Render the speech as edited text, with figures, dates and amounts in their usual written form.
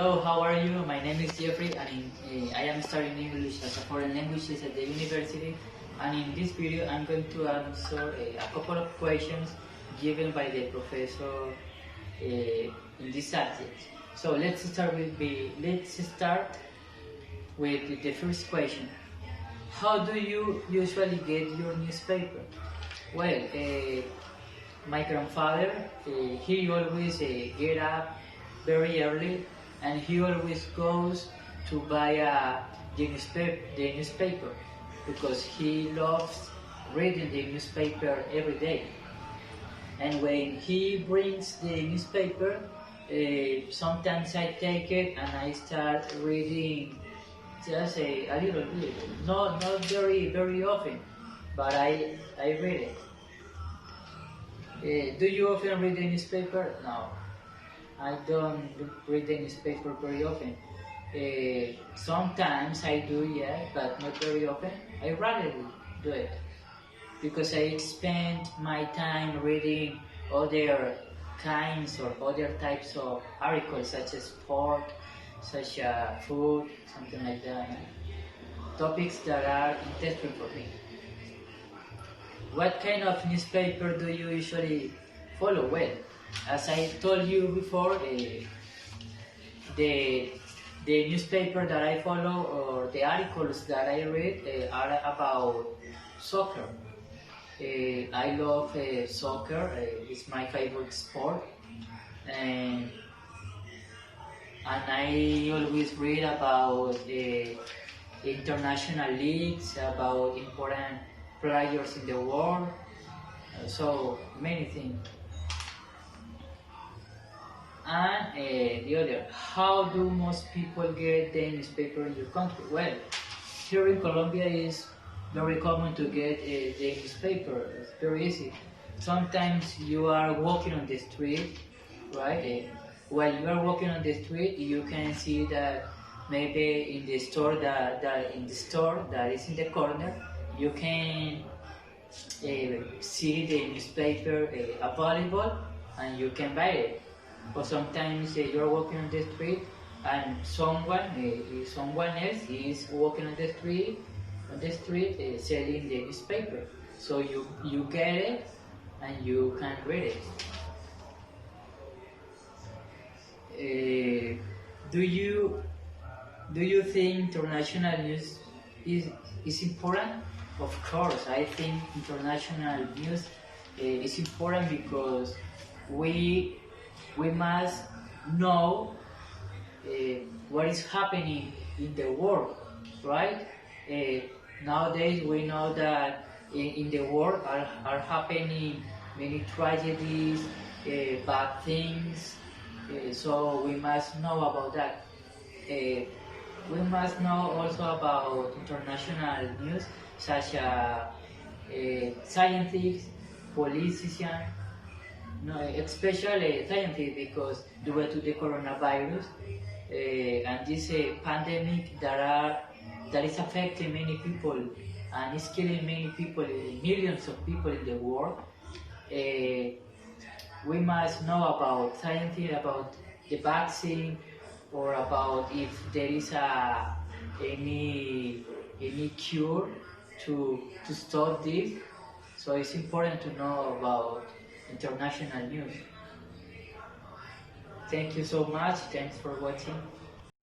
Hello, how are you? My name is Jeffrey, and I am studying English as a foreign languages at the university. And in this video, I'm going to answer a couple of questions given by the professor in this subject. So let's start with the first question. How do you usually get your newspaper? Well, my grandfather, he always get up very early, and he always goes to buy the newspaper because he loves reading the newspaper every day. And when he brings the newspaper, sometimes I take it and I start reading just a little bit, not very often, but I read it. Do you often read the newspaper? No, I don't read the newspaper very often. Sometimes I do, yeah, but not very often. I rarely do it because I spend my time reading other kinds or other types of articles, such as sport, such as food, something like that. Topics that are interesting for me. What kind of newspaper do you usually follow? Well, as I told you before, the newspaper that I follow or the articles that I read are about soccer. I love soccer. It's my favorite sport, and I always read about international leagues, about important players in the world, so many things. And the other, how do most people get the newspaper in your country? Well, here in Colombia is very common to get the newspaper. It's very easy. Sometimes you are walking on the street, right? While you are walking on the street, you can see that maybe in the store that is in the corner, you can see the newspaper available, and you can buy it. Or sometimes you are walking on the street and someone else is walking on the street selling the newspaper. So you get it and you can read it. Do you think international news is important? Of course, I think international news is important because we must know what is happening in the world, right? Nowadays we know that in the world are happening many tragedies, bad things, so we must know about that. We must know also about international news such as scientists, politicians, no, especially scientists, because due to the coronavirus and this pandemic that is affecting many people and is killing many people, millions of people in the world. We must know about scientists, about the vaccine, or about if there is any cure to stop this. So it's important to know about international news. Thank you so much. Thanks for watching.